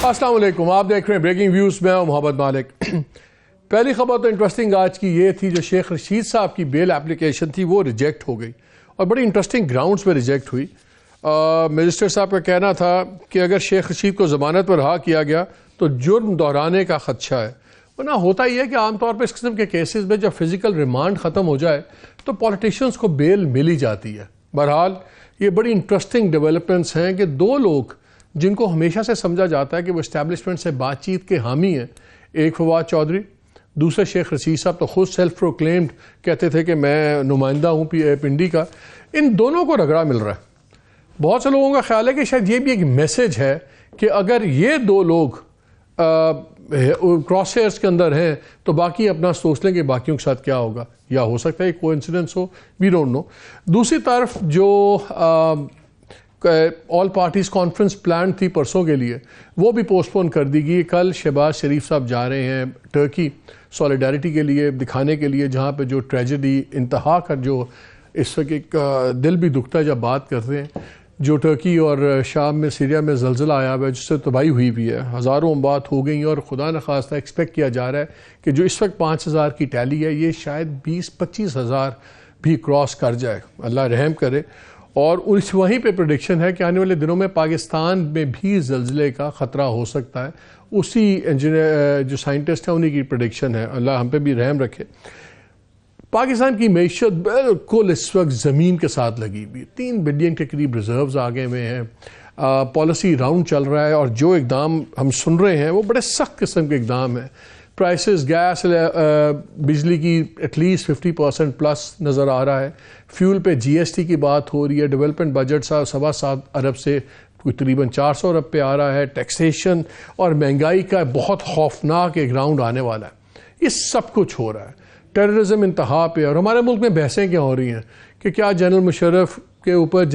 السلام علیکم، آپ دیکھ رہے ہیں بریکنگ ویوز، میں ہوں محمد مالک۔ پہلی خبر تو انٹرسٹنگ آج کی یہ تھی، جو شیخ رشید صاحب کی بیل اپلیکیشن تھی وہ ریجیکٹ ہو گئی اور بڑی انٹرسٹنگ گراؤنڈز پہ ریجیکٹ ہوئی۔ مجسٹریٹ صاحب کا کہنا تھا کہ اگر شیخ رشید کو ضمانت پر رہا کیا گیا تو جرم دہرانے کا خدشہ ہے، ورنہ ہوتا ہی ہے کہ عام طور پہ اس قسم کے کیسز میں جب فزیکل ریمانڈ ختم ہو جائے تو پولیٹیشینز کو بیل مل ہی جاتی ہے۔ بہرحال یہ بڑی انٹرسٹنگ ڈیولپمنٹس ہیں کہ دو لوگ جن کو ہمیشہ سے سمجھا جاتا ہے کہ وہ اسٹیبلشمنٹ سے بات چیت کے حامی ہیں، ایک فواد چودھری، دوسرے شیخ رشید صاحب تو خود سیلف پروکلیمڈ کہتے تھے کہ میں نمائندہ ہوں پنڈی کا، ان دونوں کو رگڑا مل رہا ہے۔ بہت سے لوگوں کا خیال ہے کہ شاید یہ بھی ایک میسج ہے کہ اگر یہ دو لوگ کراس ہیئرس کے اندر ہیں تو باقی اپنا سوچ لیں کہ باقیوں کے ساتھ کیا ہوگا، یا ہو سکتا ہے کو incidence who, we don't know. دوسری طرف جو آل پارٹیز کانفرنس پلان تھی پرسوں کے لیے، وہ بھی پوسٹ پون کر دی گئی۔ کل شہباز شریف صاحب جا رہے ہیں ٹرکی سولیڈیرٹی کے لیے، دکھانے کے لیے، جہاں پہ جو ٹریجڈی انتہا کا جو اس وقت ایک دل بھی دکھتا ہے جب بات کرتے ہیں، جو ٹرکی اور شام میں سیریا میں زلزلہ آیا ہوا ہے جس سے تباہی ہوئی بھی ہے، ہزاروں اموات ہو گئی، اور خدا نخواستہ ایکسپیکٹ کیا جا رہا ہے کہ جو اس وقت 5,000 کی ٹیلی ہے یہ شاید 20-25,000 بھی کراس کر جائے، اللہ رحم کرے۔ اور وہیں پہ پریڈکشن ہے کہ آنے والے دنوں میں پاکستان میں بھی زلزلے کا خطرہ ہو سکتا ہے، اسی انجینئر جو سائنٹسٹ ہیں انہی کی پریڈکشن ہے، اللہ ہم پہ بھی رحم رکھے۔ پاکستان کی معیشت بالکل اس وقت زمین کے ساتھ لگی ہوئی، 3 بلین کے قریب ریزروز آگے ہوئے ہیں، پالیسی راؤنڈ چل رہا ہے، اور جو اقدام ہم سن رہے ہیں وہ بڑے سخت قسم کے اقدام ہیں۔ پرائسز گیس بجلی کی ایٹ لیسٹ 50% پلس نظر آ رہا ہے، فیول پہ جی ایس ٹی کی بات ہو رہی ہے، ڈیولپمنٹ بجٹ 7.25 ارب سے تقریباً 400 ارب پہ آ رہا ہے، ٹیکسیشن اور مہنگائی کا بہت خوفناک ایک راؤنڈ آنے والا ہے۔ یہ سب کچھ ہو رہا ہے، ٹیررزم انتہا پہ، اور ہمارے ملک میں بحثیں کیا ہو رہی ہیں کہ کیا جنرل مشرف کے اوپر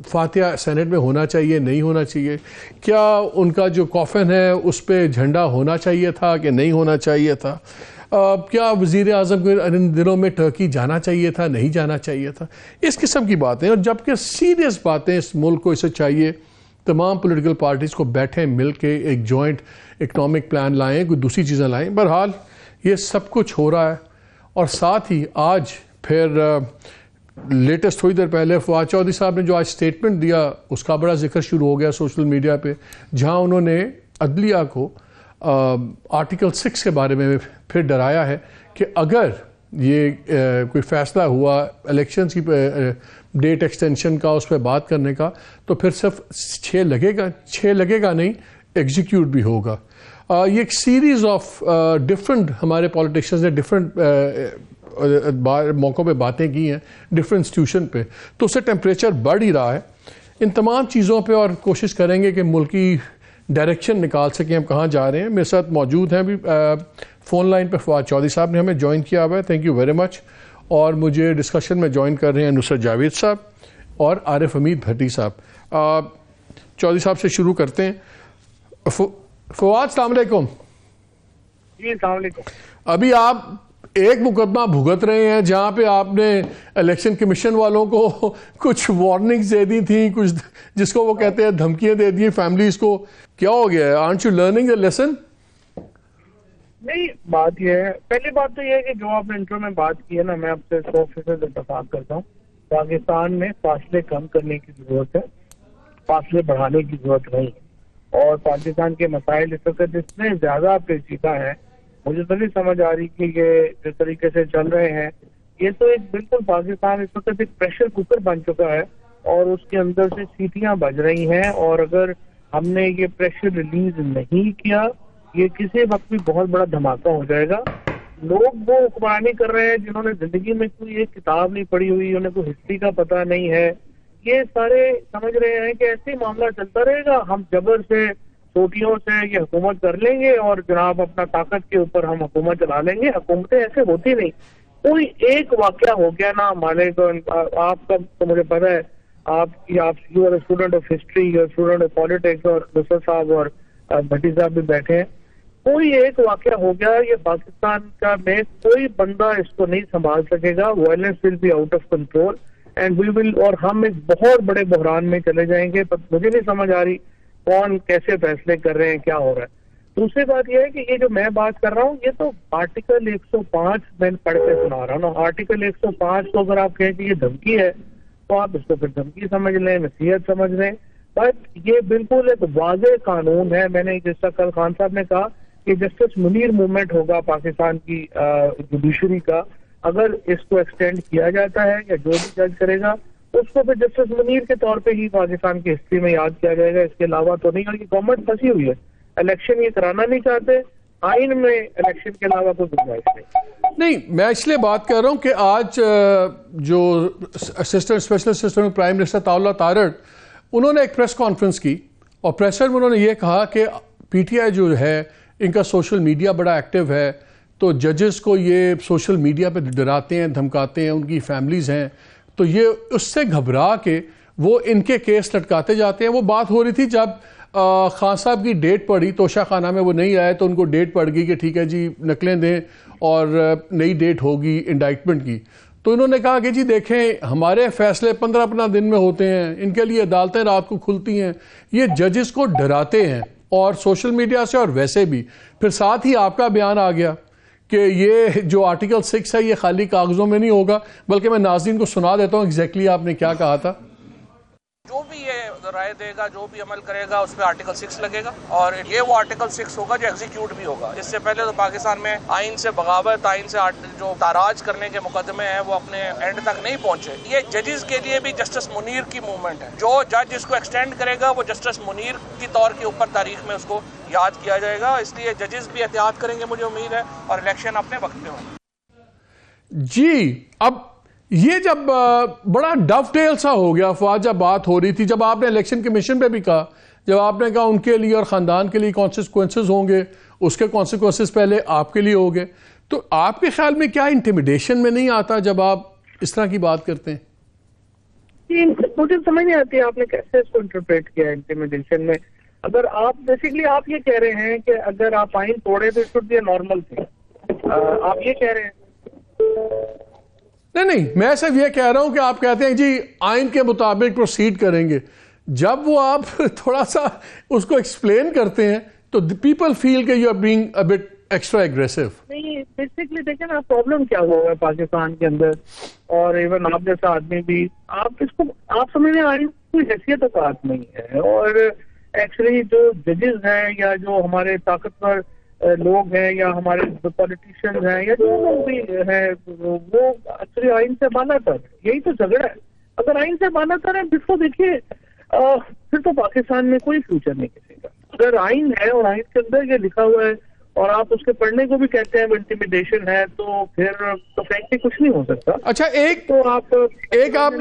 فاتحہ سینٹ میں ہونا چاہیے، نہیں ہونا چاہیے، کیا ان کا جو کافن ہے اس پہ جھنڈا ہونا چاہیے تھا کہ نہیں ہونا چاہیے تھا، کیا وزیر اعظم کو ان دنوں میں ٹرکی جانا چاہیے تھا، نہیں جانا چاہیے تھا، اس قسم کی باتیں۔ اور جبکہ سیریس باتیں اس ملک کو اسے چاہیے تمام پولیٹیکل پارٹیز کو بیٹھیں مل کے ایک جوائنٹ اکنامک پلان لائیں، کوئی دوسری چیزیں لائیں۔ بہرحال یہ سب کچھ ہو رہا ہے، اور ساتھ ہی آج پھر لیٹسٹ تھوڑی دیر پہلے فواد چودھری صاحب نے جو آج سٹیٹمنٹ دیا اس کا بڑا ذکر شروع ہو گیا سوشل میڈیا پہ، جہاں انہوں نے عدلیہ کو آرٹیکل 6 کے بارے میں پھر ڈرایا ہے کہ اگر یہ کوئی فیصلہ ہوا الیکشنز کی ڈیٹ ایکسٹینشن کا، اس پہ بات کرنے کا، تو پھر صرف 6 لگے گا نہیں، ایگزیکیوٹ بھی ہوگا۔ یہ ایک سیریز آف ڈفرنٹ ہمارے پولیٹیشنز نے ڈفرنٹ موقعوں پہ باتیں کی ہیں ڈفرنٹ انسٹیٹیوشن پہ، تو اس سے ٹیمپریچر بڑھ ہی رہا ہے۔ ان تمام چیزوں پہ اور کوشش کریں گے کہ ملکی ڈائریکشن نکال سکیں ہم کہاں جا رہے ہیں۔ میرے ساتھ موجود ہیں ابھی فون لائن پہ فواد چودھری صاحب نے ہمیں جوائن کیا ہوا ہے، تھینک یو ویری مچ، اور مجھے ڈسکشن میں جوائن کر رہے ہیں نصرت جاوید صاحب اور عارف حمید بھٹی صاحب۔ چودھری صاحب سے شروع کرتے ہیں۔ فواد السلام علیکم۔ جی السلام علیکم۔ ابھی آپ ایک مقدمہ بھگت رہے ہیں جہاں پہ آپ نے الیکشن کمیشن والوں کو کچھ وارننگز دے دی تھیں، کچھ جس کو وہ کہتے ہیں دھمکیاں دے دی فیملیز کو، کیا ہو گیا ہے؟ Aren't you learning a lesson? نہیں، بات یہ ہے، پہلی بات تو یہ ہے کہ جو آپ نے انٹرو میں بات کی ہے نا، میں آپ سے 100% اتفاق کرتا ہوں۔ پاکستان میں فاصلے کم کرنے کی ضرورت ہے، فاصلے بڑھانے کی ضرورت نہیں، اور پاکستان کے مسائل اس وقت اتنے زیادہ پیچیدہ ہیں، مجھے تو نہیں سمجھ آ رہی کہ یہ جس طریقے سے چل رہے ہیں، یہ تو ایک بالکل پاکستان اس وقت ایک پریشر کوکر بن چکا ہے، اور اس کے اندر سے سیٹیاں بج رہی ہیں، اور اگر ہم نے یہ پریشر ریلیز نہیں کیا، یہ کسی وقت بھی بہت بڑا دھماکہ ہو جائے گا۔ لوگ وہ حکمرانی کر رہے ہیں جنہوں نے زندگی میں کوئی ایک کتاب نہیں پڑھی ہوئی، انہیں کوئی ہسٹری کا پتہ نہیں ہے، یہ سارے سمجھ رہے ہیں کہ ایسے ہی معاملہ چلتا رہے گا، ہم جبر سے چوٹیوں سے یہ حکومت کر لیں گے، اور جناب اپنا طاقت کے اوپر ہم حکومت چلا لیں گے۔ حکومتیں ایسے ہوتی نہیں۔ کوئی ایک واقعہ ہو گیا نا مالک، آپ کا تو مجھے پتا ہے، آپ you are a student of history, you are student of politics, اور نصرت صاحب اور بھٹی صاحب بھی بیٹھے ہیں، کوئی ایک واقعہ ہو گیا، یہ پاکستان کا میں کوئی بندہ اس کو نہیں سنبھال سکے گا، violence will be out of control and we will, اور ہم ایک بہت بڑے بحران میں چلے جائیں گے۔ مجھے نہیں سمجھ آ رہی کون کیسے فیصلے کر رہے ہیں, کیا ہو رہا ہے. دوسری بات یہ ہے کہ یہ جو میں بات کر رہا ہوں یہ تو آرٹیکل 105 میں پڑھ کے سنا رہا ہوں نا. آرٹیکل 105 کو اگر آپ کہیں کہ یہ دھمکی ہے تو آپ اس کو پھر دھمکی سمجھ لیں, نصیحت سمجھ لیں, بٹ یہ بالکل ایک واضح قانون ہے. میں نے جس طرح کل خان صاحب نے کہا کہ جسٹس منیر موومنٹ ہوگا پاکستان کی جوڈیشری کا, اگر اس کو ایکسٹینڈ کیا جاتا ہے یا جو بھی جج کرے گا اس کو پھر جسٹس منیر کے طور پہ ہی پاکستان کی ہسٹری میں یاد کیا جائے گا, اس کے علاوہ تو نہیں. اور یہ گورنمنٹ پھنسی ہوئی ہے, الیکشن یہ کرانا نہیں چاہتے, آئین میں الیکشن کے علاوہ کوئی گنجائش نہیں. میں اس لیے بات کر رہا ہوں کہ آج جو assistant special assistant prime minister طاولہ طارڑ, انہوں نے ایک پریس کانفرنس کی اور پریسر میں انہوں نے یہ کہا کہ پی ٹی آئی جو ہے ان کا سوشل میڈیا بڑا ایکٹیو ہے, تو ججز کو یہ سوشل میڈیا پہ ڈراتے ہیں, دھمکاتے ہیں, ان کی فیملیز ہیں, تو یہ اس سے گھبرا کے وہ ان کے کیس لٹکاتے جاتے ہیں. وہ بات ہو رہی تھی جب خان صاحب کی ڈیٹ پڑی توشہ خانہ میں, وہ نہیں آئے تو ان کو ڈیٹ پڑ گئی کہ ٹھیک ہے جی نقلیں دیں اور نئی ڈیٹ ہوگی انڈائٹمنٹ کی. تو انہوں نے کہا کہ جی دیکھیں ہمارے فیصلے 15 دن میں ہوتے ہیں, ان کے لیے عدالتیں رات کو کھلتی ہیں, یہ ججز کو ڈراتے ہیں اور سوشل میڈیا سے اور ویسے بھی. پھر ساتھ ہی آپ کا بیان آ گیا کہ یہ جو آرٹیکل 6 ہے یہ خالی کاغذوں میں نہیں ہوگا, بلکہ میں ناظرین کو سنا دیتا ہوں ایگزیکٹلی آپ نے کیا کہا تھا. جو بھی یہ رائے دے گا, جو بھی عمل کرے گا, اس پہ آرٹیکل 6 لگے گا, اور یہ وہ آرٹیکل 6 ہوگا جو ایگزیکیوٹ بھی ہوگا. اس سے پہلے تو پاکستان میں آئین سے بغاوت, آئین سے جو تاراج کرنے کے مقدمے ہیں وہ اپنے اینڈ تک نہیں پہنچے. یہ ججز کے لیے بھی جسٹس منیر کی موومنٹ ہے. جو جج اس کو ایکسٹینڈ کرے گا وہ جسٹس منیر کی طور کے اوپر تاریخ میں اس کو یاد کیا جائے گا. اس لیے ججز بھی احتیاط کریں گے مجھے امید ہے, اور الیکشن اپنے وقت پہ ہوں. جی اب یہ جب بڑا ڈو ٹیل سا ہو گیا فواد, جب بات ہو رہی تھی, جب آپ نے الیکشن کمیشن پہ بھی کہا, جب آپ نے کہا ان کے لیے اور خاندان کے لیے کانسیکوینسز ہوں گے, اس کے کانسیکوینسز پہلے آپ کے لیے ہوں گے, تو آپ کے خیال میں کیا انٹیمیڈیشن میں نہیں آتا جب آپ اس طرح کی بات کرتے ہیں؟ مجھے سمجھ نہیں آتی آپ نے کیسے اس کو انٹرپریٹ کیا انٹیمیڈیشن میں. اگر آپ بیسیکلی آپ یہ کہہ رہے ہیں کہ اگر آپ آئین توڑے تو should be a normal thing, آپ یہ کہہ رہے ہیں؟ نہیں, میں صرف یہ کہہ رہا ہوں کہ آپ کہتے ہیں جی آئین کے مطابق پروسیڈ کریں گے, جب وہ آپ تھوڑا سا اس کو ایکسپلین کرتے ہیں تو پیپل فیل کہ you are being a bit extra aggressive. نہیں, بیسکلی دیکھیں نا پرابلم کیا ہوا ہے پاکستان کے اندر, اور ایون آپ جیسا آدمی بھی, آپ اس کو آپ سمجھیں آئین کوئی حیثیت بات نہیں ہے. اور ایکچولی جو ججز ہیں یا جو ہمارے طاقتور لوگ ہیں یا ہمارے پولیٹیشینز ہیں یا جو لوگ بھی ہیں وہ ایکچولی آئین سے بالا تر, یہی تو جھگڑا ہے. اگر آئین سے بالا تر ہے جس کو دیکھیے پھر تو پاکستان میں کوئی فیوچر نہیں کسی کا. اگر آئین ہے اور آئین کے اندر یہ لکھا ہوا ہے اور آپ اس کے پڑھنے کو بھی کہتے ہیں انٹیمیڈیشن ہے, تو پھر تو فرینکلی کچھ نہیں ہو سکتا. اچھا, ایک آپ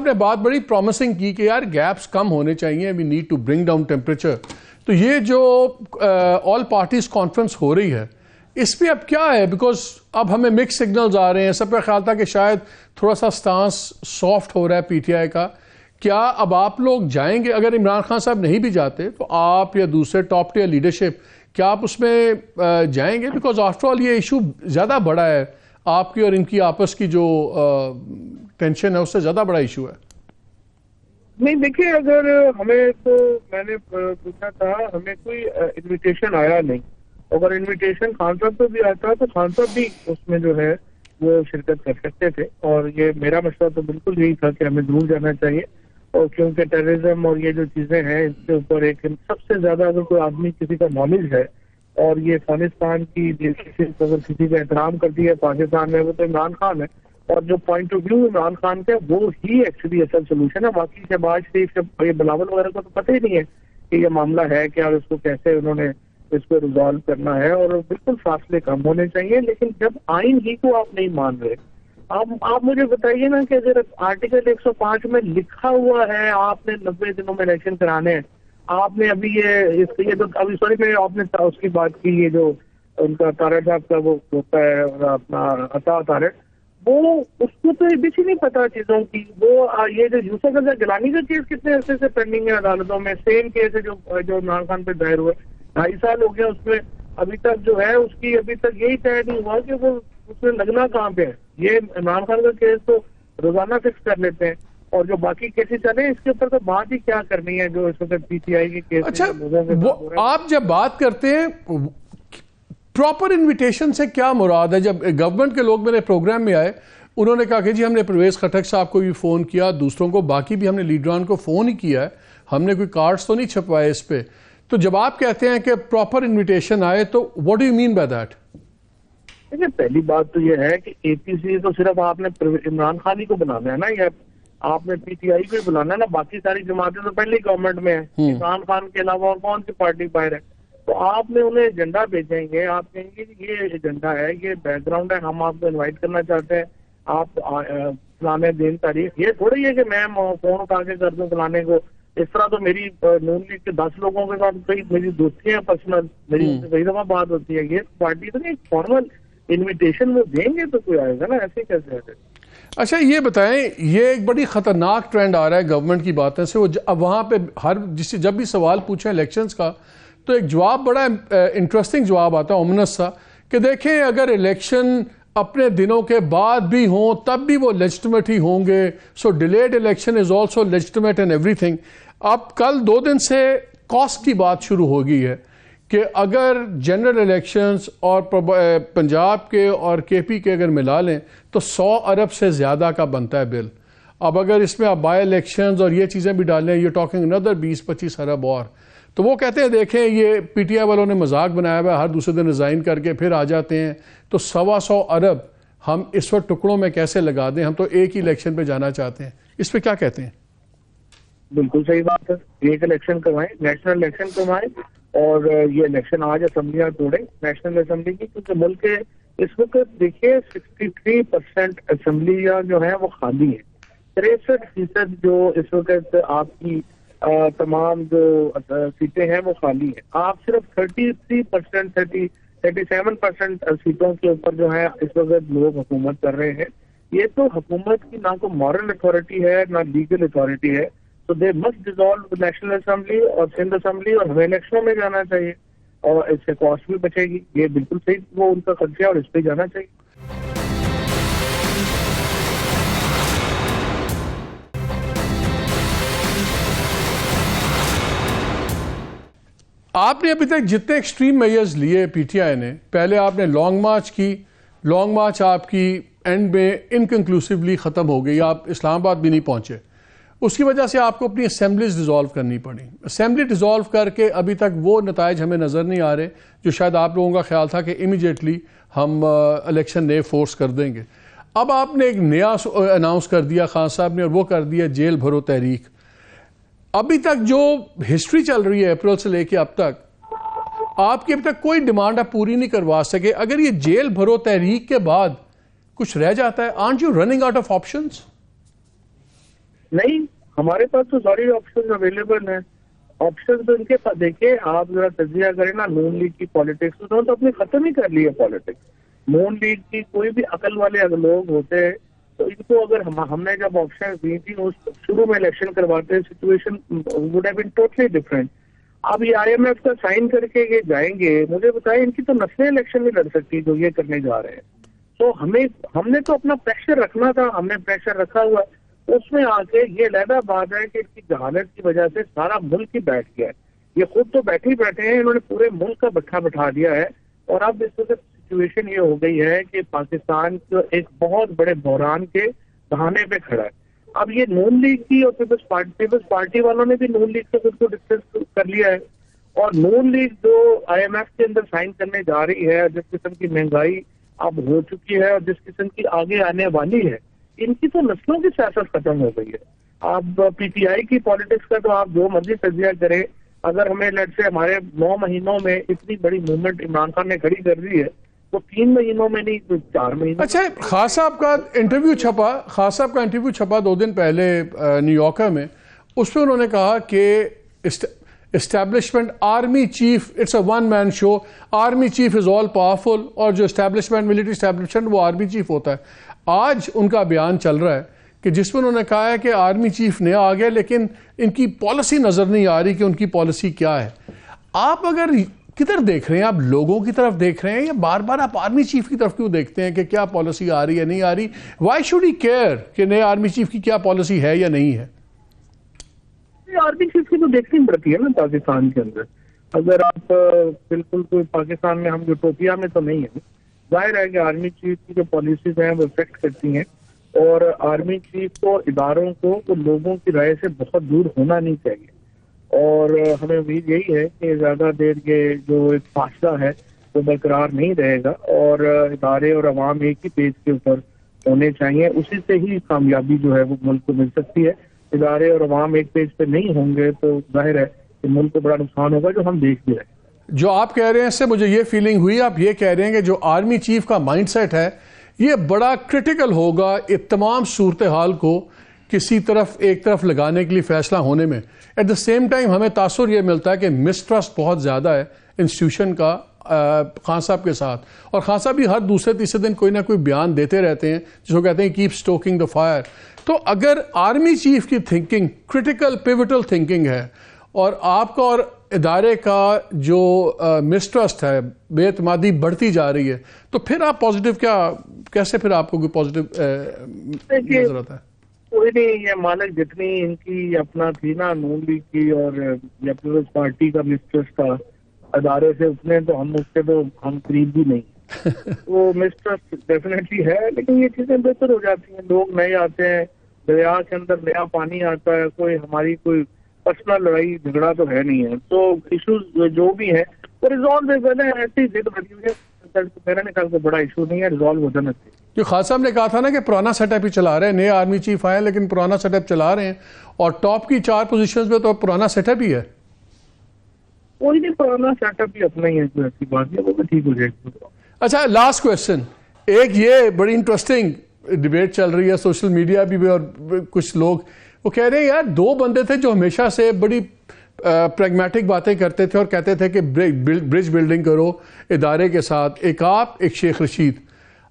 نے بات بڑی پرومسنگ کی کہ یار گیپس کم ہونے چاہیے, we need to bring down temperature. تو یہ جو آل پارٹیز کانفرنس ہو رہی ہے اس پہ اب کیا ہے, بیکاز اب ہمیں مکس سگنلز آ رہے ہیں. سب کا خیال تھا کہ شاید تھوڑا سا سٹانس سافٹ ہو رہا ہے پی ٹی آئی کا. کیا اب آپ لوگ جائیں گے, اگر عمران خان صاحب نہیں بھی جاتے تو آپ یا دوسرے ٹاپ ٹیئر لیڈرشپ, کیا آپ اس میں جائیں گے؟ بیکاز آفٹر آل یہ ایشو زیادہ بڑا ہے, آپ کی اور ان کی آپس کی جو ٹینشن ہے اس سے زیادہ بڑا ایشو ہے. نہیں دیکھیے, اگر ہمیں تو میں نے پوچھا تھا, ہمیں کوئی انویٹیشن آیا نہیں. اگر انویٹیشن خان صاحب کو بھی آتا تو خان صاحب بھی اس میں جو ہے وہ شرکت کر سکتے تھے. اور یہ میرا مشورہ تو بالکل یہی تھا کہ ہمیں ضرور جانا چاہیے, اور کیونکہ ٹیررزم اور یہ جو چیزیں ہیں اس کے اوپر ایک سب سے زیادہ اگر کوئی آدمی کسی کا نالج ہے اور یہ افغانستان کی اگر کسی کا احترام کرتی ہے پاکستان میں وہ تو عمران خان ہے. اور جو point of view Imran Khan کا وہ ہی ایکچولی اصل سولوشن ہے. باقی شہباز شریف یہ بلاول وغیرہ کو تو پتہ ہی نہیں ہے کہ یہ معاملہ ہے کیا, اس کو کیسے انہوں نے اس کو ریزالو کرنا ہے. اور بالکل فاصلے کم ہونے چاہیے. لیکن جب آئین ہی کو آپ نہیں مان رہے, آپ مجھے بتائیے نا کہ اگر آرٹیکل 105 میں لکھا ہوا ہے آپ نے 90 دنوں میں الیکشن کرانے ہیں, آپ نے ابھی یہ تو ابھی سوری میں آپ نے اس کی بات کی, یہ جو ان کا طارڑ صاحب کا وہ ہوتا ہے اپنا عطا طارڑ, وہ اس کو تو بیچ ہی نہیں پتا چیزوں کی. وہ یہ جو یوسف رضا گیلانی کا کیس کتنے عرصے سے پینڈنگ ہے عدالتوں میں, سیم کیس ہے جو عمران خان پہ دائر ہوئے, 2.5 سال ہو گیا اس میں, ابھی تک جو ہے اس کی ابھی تک یہی طے نہیں ہوا کہ وہ اس میں لگنا کہاں پہ ہے. یہ عمران خان کا کیس تو روزانہ فکس کر لیتے ہیں. اور جو باقی کیسز چلے اس کے اوپر تو بات ہی کیا کرنی ہے جو اس وقت پی ٹی آئی کے کیس. اچھا آپ جب بات کرتے ہیں پراپر انویٹیشن سے کیا مراد ہے؟ جب گورنمنٹ کے لوگ میرے پروگرام میں آئے انہوں نے کہا کہ جی ہم نے پرویز خٹک صاحب کو بھی فون کیا, دوسروں کو, باقی بھی ہم نے لیڈران کو فون ہی کیا ہے, ہم نے کوئی کارڈز تو نہیں چھپوائے اس پہ. تو جب آپ کہتے ہیں کہ پراپر انویٹیشن آئے تو what do you mean by that? دیکھیں پہلی بات تو یہ ہے کہ اے پی سی تو صرف آپ نے عمران خان ہی کو بنانا ہے نا, یا آپ نے پی ٹی آئی کو ہی بلانا ہے نا, باقی ساری جماعتیں تو پہلے ہی گورنمنٹ میں ہیں. عمران خان کے علاوہ اور کون سی پارٹی باہر ہے؟ تو آپ نے انہیں ایجنڈا بھیجیں گے, آپ کہیں گے یہ ایجنڈا ہے, یہ بیک گراؤنڈ ہے, ہم آپ کو انوائٹ کرنا چاہتے ہیں, آپ فلانے دن تاریخ. یہ تھوڑی ہے کہ میں فون اٹھا کے کر دوں فلانے کو. اس طرح تو میری نون لیگ کے 10 لوگوں کے ساتھ کئی میری دوستی ہیں پرسنل, میری ان سے کئی دفعہ بات ہوتی ہے. یہ پارٹی تو نہیں, فارمل انویٹیشن وہ دیں گے تو کوئی آئے گا نا, ایسے کیسے ہے؟ اچھا یہ بتائیں, یہ ایک بڑی خطرناک ٹرینڈ آ رہا ہے گورنمنٹ کی باتیں سے. وہ اب وہاں پہ جب بھی سوال پوچھیں الیکشنز کا تو ایک جواب بڑا انٹرسٹنگ جواب آتا ہے, اومنس سا, کہ دیکھیں اگر الیکشن اپنے دنوں کے بعد بھی ہوں تب بھی وہ لیجٹمیٹ ہی ہوں گے. So delayed election is also legitimate and ایوری تھنگ. اب کل 2 دن سے کاسٹ کی بات شروع ہو گئی ہے کہ اگر جنرل الیکشنز اور پنجاب کے اور کے پی کے اگر ملا لیں تو 100 ارب سے زیادہ کا بنتا ہے بل. اب اگر اس میں آپ بائی الیکشنز اور یہ چیزیں بھی ڈالیں, یہ ٹاکنگ اندر 20-25 ارب اور. تو وہ کہتے ہیں دیکھیں یہ پی ٹی آئی والوں نے مذاق بنایا ہوا ہے, ہر دوسرے دن ریزائن کر کے پھر آ جاتے ہیں, تو 100 ارب ہم اس وقت ٹکڑوں میں کیسے لگا دیں, ہم تو ایک ہی الیکشن پہ جانا چاہتے ہیں. اس پہ کیا کہتے ہیں؟ بالکل صحیح بات ہے, ایک الیکشن کروائیں, نیشنل الیکشن کروائیں, اور یہ الیکشن آج اسمبلیاں توڑیں نیشنل اسمبلی کی, کیونکہ ملک کے اس وقت دیکھیے 63% اسمبلیاں جو ہیں وہ خالی ہیں. 63% جو اس وقت آپ کی تمام جو سیٹیں ہیں وہ خالی ہیں. آپ صرف 33% 37% سیٹوں کے اوپر جو ہے اس وقت لوگ حکومت کر رہے ہیں. یہ تو حکومت کی نہ کوئی مورل اتھارٹی ہے نہ لیگل اتھارٹی ہے. تو they must dissolve national assembly اور سندھ اسمبلی, اور ہمیں الیکشنوں میں جانا چاہیے, اور اس سے کاسٹ بھی بچے گی. یہ بالکل صحیح, وہ ان کا خرچہ ہے اور اس پہ جانا چاہیے. آپ نے ابھی تک جتنے ایکسٹریم میئرز لیے پی ٹی آئی نے, پہلے آپ نے لانگ مارچ کی, لانگ مارچ آپ کی اینڈ میں انکنکلوسیولی ختم ہو گئی, آپ اسلام آباد بھی نہیں پہنچے. اس کی وجہ سے آپ کو اپنی اسمبلیز ڈیزالو کرنی پڑی. اسمبلی ڈیزالو کر کے ابھی تک وہ نتائج ہمیں نظر نہیں آ رہے جو شاید آپ لوگوں کا خیال تھا کہ امیڈیٹلی ہم الیکشن نئے فورس کر دیں گے. اب آپ نے ایک نیا اناؤنس کر دیا خان صاحب نے, اور وہ کر دیا جیل بھرو تحریک. ابھی تک جو ہسٹری چل رہی ہے اپریل سے لے کے اب تک, آپ کی ابھی تک کوئی ڈیمانڈ آپ پوری نہیں کروا سکے. اگر یہ جیل بھرو تحریک کے بعد کچھ رہ جاتا ہے, aren't you running out of options? نہیں, ہمارے پاس تو ساری آپشن اویلیبل ہیں. آپشن تو ان کے پاس, دیکھیں آپ ذرا تجزیہ کریں نا نون لیگ کی پالیٹکس, انہوں نے تو اپنی ختم ہی کر لی ہے پالیٹکس. نون لیگ کی کوئی بھی عقل والے اگر لوگ ہوتے تو ان کو اگر ہم نے جب آپشن دی تھی شروع میں الیکشن کرواتے, situation would have been totally different. اب یہ آئی ایم ایف کا سائن کر کے یہ جائیں گے, مجھے بتائیں ان کی تو نسلیں الیکشن نہیں لڑ سکتی جو یہ کرنے جا رہے ہیں. تو ہم نے تو اپنا پریشر رکھنا تھا, ہم نے پریشر رکھا ہوا. اس میں آ کے یہ علیحدہ بات ہے کہ اس کی جہالت کی وجہ سے سارا ملک ہی بیٹھ گیا ہے. یہ خود تو بیٹھے ہیں, انہوں نے پورے ملک کا بٹھا دیا ہے. اور اب اس وقت سچویشن یہ ہو گئی ہے کہ پاکستان کو ایک بہت بڑے بحران کے دہانے پہ کھڑا ہے. اب یہ نون لیگ کی اور پیپلز پارٹی والوں نے بھی نون لیگ سے خود کو ڈسکس کر لیا ہے, اور نون لیگ جو آئی ایم ایف کے اندر سائن کرنے جا رہی ہے, جس قسم کی مہنگائی اب ہو چکی ہے اور جس قسم کی آگے آنے والی ہے, ان کی تو نسلوں کی سیاست ختم ہو گئی ہے. آپ پی ٹی آئی کی پالیٹکس کا تو آپ جو مرضی تجزیہ کریں, اگر ہمیں لیٹ سے ہمارے 9 مہینوں میں اتنی بڑی موومنٹ عمران خان نے کھڑی کر دی ہے تو 3 مہینوں میں نہیں تو 4 مہینوں. اچھا, خان صاحب کا انٹرویو چھپا 2 دن پہلے نیو یارک میں, اس میں انہوں نے کہا کہ establishment army chief it's a one man show, army chief is all powerful, اور جو اسٹیبلشمنٹ ملٹری اسٹیبلشمنٹ وہ آرمی چیف ہوتا ہے. آج ان کا بیان چل رہا ہے کہ جس میں انہوں نے کہا ہے کہ آرمی چیف نیا آ گیا لیکن ان کی پالیسی نظر نہیں آ رہی کہ ان کی پالیسی کیا ہے. آپ اگر کدھر دیکھ رہے ہیں آپ؟ لوگوں کی طرف دیکھ رہے ہیں یا بار بار آپ آرمی چیف کی طرف کیوں دیکھتے ہیں کہ کیا پالیسی آ رہی ہے نہیں آ رہی؟ وائی شوڈ ہی کیئر کہ نئے آرمی چیف کی کیا پالیسی ہے یا نہیں ہے؟ آرمی چیف کی تو دیکھنی پڑتی ہے نا پاکستان کے اندر. اگر آپ بالکل کوئی پاکستان میں ہم یوٹوپیا میں تو نہیں ہے. ظاہر ہے کہ آرمی چیف کی جو پالیسیز ہیں وہ افیکٹ کرتی ہیں, اور آرمی چیف کو اداروں کو وہ لوگوں کی رائے سے بہت دور ہونا نہیں چاہیے. اور ہمیں امید یہی ہے کہ زیادہ دیر یہ جو ایک فاصلہ ہے وہ برقرار نہیں رہے گا, اور ادارے اور عوام ایک ہی پیج کے اوپر ہونے چاہیے. اسی سے ہی کامیابی جو ہے وہ ملک کو مل سکتی ہے. ادارے اور عوام ایک پیج پہ نہیں ہوں گے تو ظاہر ہے کہ ملک کو بڑا نقصان ہوگا, جو ہم دیکھ بھی رہے ہیں. جو آپ کہہ رہے ہیں اس سے مجھے یہ فیلنگ ہوئی, آپ یہ کہہ رہے ہیں کہ جو آرمی چیف کا مائنڈ سیٹ ہے یہ بڑا کرٹیکل ہوگا تمام صورتحال کو کسی طرف ایک طرف لگانے کے لیے فیصلہ ہونے میں. ایٹ دا سیم ٹائم ہمیں تاثر یہ ملتا ہے کہ مسٹرسٹ بہت زیادہ ہے انسٹیٹیوشن کا خان صاحب کے ساتھ, اور خان صاحب بھی ہر دوسرے تیسرے دن کوئی نہ کوئی بیان دیتے رہتے ہیں جس کو کہتے ہیں کیپ اسٹوکنگ دا فائر. تو اگر آرمی چیف کی تھنکنگ کرٹیکل پیوٹل تھنکنگ ہے اور آپ کا اور ادارے کا جو مسٹرسٹ ہے, بے اعتمادی بڑھتی جا رہی ہے, تو پھر آپ پازیٹیو کیسے پھر آپ کو کوئی پازیٹیو نظر آتا ہے؟ کوئی نہیں, یہ مالک جتنی ان کی اپنا تھی نا نون لیگ کی اور پیپلز پارٹی کا مسٹرسٹ تھا ادارے سے, اتنے تو ہم اس سے تو ہم قریب بھی نہیں. وہ مسٹرسٹ ڈیفینیٹلی ہے, لیکن یہ چیزیں بہتر ہو جاتی ہیں. لوگ نئے آتے ہیں, دریا کے اندر نیا پانی آتا ہے, کوئی ہماری کوئی پرسنل لڑائی جھگڑا تو ہے نہیں ہے. تو ایشوز جو بھی ہیں وہ ریزالو ہو گئے. ایسی ضد بنی ہوئی ہے, میرے خیال سے بڑا ایشو نہیں ہے, ریزالو ہو جانا چاہیے. جو خان صاحب نے کہا تھا نا کہ پرانا سیٹ اپ ہی چلا رہے ہیں, نئے آرمی چیف آئے لیکن پرانا سیٹ اپ چلا رہے ہیں, اور ٹاپ کی 4 پوزیشنز پہ تو پرانا سیٹ اپ ہی ہے. کوئی نہیں, پرانا سیٹ اپ ہی اپنا ہی ہے, کوئی ایسی بات نہیں, وہ بھی ٹھیک ہو جائے گا. اچھا, لاسٹ کویسچن. ایک یہ بڑی انٹرسٹنگ ڈیبیٹ چل رہی ہے سوشل میڈیا بھی, اور کچھ لوگ وہ کہہ رہے ہیں یار 2 بندے تھے جو ہمیشہ سے بڑی پریگمیٹک باتیں کرتے تھے اور کہتے تھے کہ برج بلڈنگ کرو ادارے کے ساتھ, ایک آپ ایک شیخ رشید,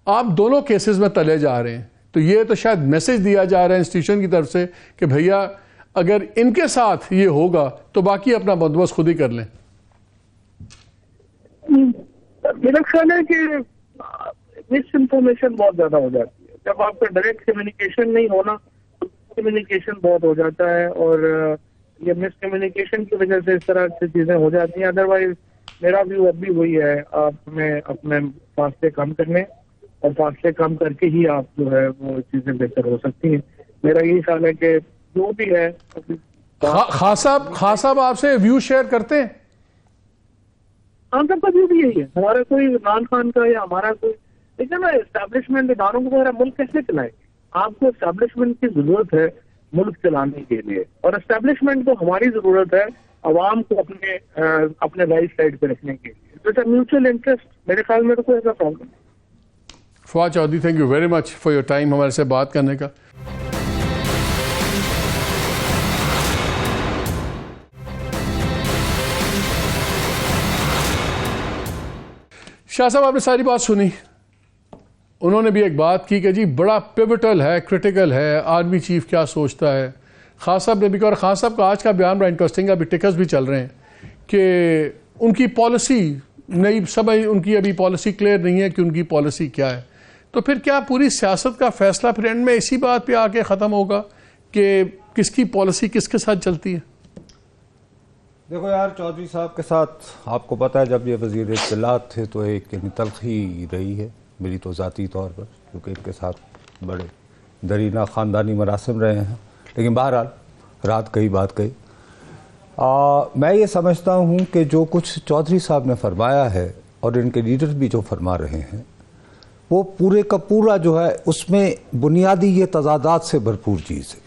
آپ دونوں کیسز میں تلے جا رہے ہیں. تو یہ تو شاید میسج دیا جا رہا ہے انسٹیٹیوشن کی طرف سے کہ بھیا اگر ان کے ساتھ یہ ہوگا تو باقی اپنا بندوبست خود ہی کر لیں. میرا خیال ہے کہ مس انفارمیشن بہت زیادہ ہو جاتی ہے. جب آپ کا ڈائریکٹ کمیونیکیشن نہیں ہونا تو کمیونیکیشن بہت ہو جاتا ہے, اور یہ مس کمیونیکیشن کی وجہ سے اس طرح سے چیزیں ہو جاتی ہیں. ادروائز میرا ویو اب بھی وہی ہے, آپ میں اپنے فاصلے کم کرنے اور فاصلے کم کر کے ہی آپ جو ہے وہ چیزیں بہتر ہو سکتی ہیں. میرا یہی خیال ہے کہ جو بھی ہے. خان صاحب آپ سے ویو شیئر کرتے ہیں؟ خان صاحب کا ویو بھی یہی ہے. ہمارا کوئی عمران خان کا یا ہمارا کوئی دیکھیں نا اسٹیبلشمنٹ اداروں کو وغیرہ ملک کیسے چلائے؟ آپ کو اسٹیبلشمنٹ کی ضرورت ہے ملک چلانے کے لیے, اور اسٹیبلشمنٹ کو ہماری ضرورت ہے عوام کو اپنے رائٹ سائڈ پہ رکھنے کے لیے. تو اٹس میوچل انٹرسٹ. میرے خیال میں تو کوئی ایسا پرابلم نہیں. Fawad Chaudhry, thank you very much for your time ہمارے سے بات کرنے کا. شاہ صاحب آپ نے ساری بات سنی, انہوں نے بھی ایک بات کی کہ جی بڑا پیوٹل ہے, کرٹیکل ہے, آرمی چیف کیا سوچتا ہے. خان صاحب نے بھی کہا, اور خان صاحب کا آج کا بیان بڑا انٹرسٹنگ ہے, ابھی ٹکس بھی چل رہے ہیں کہ ان کی پالیسی نئی سمجھ, ان کی ابھی پالیسی کلیئر نہیں ہے کہ ان کی پالیسی کیا ہے. تو پھر کیا پوری سیاست کا فیصلہ پھر اینڈ میں اسی بات پہ آ کے ختم ہوگا کہ کس کی پالیسی کس کے ساتھ چلتی ہے؟ دیکھو یار, چودھری صاحب کے ساتھ آپ کو پتہ ہے جب یہ وزیر اطلاعات تھے تو ایک تلخی رہی ہے میری تو ذاتی طور پر, کیونکہ ان کے ساتھ بڑے درینہ خاندانی مراسم رہے ہیں. لیکن بہرحال رات کہی بات کہی. میں یہ سمجھتا ہوں کہ جو کچھ چودھری صاحب نے فرمایا ہے اور ان کے لیڈر بھی جو فرما رہے ہیں وہ پورے کا پورا جو ہے اس میں بنیادی یہ تضادات سے بھرپور چیز ہے.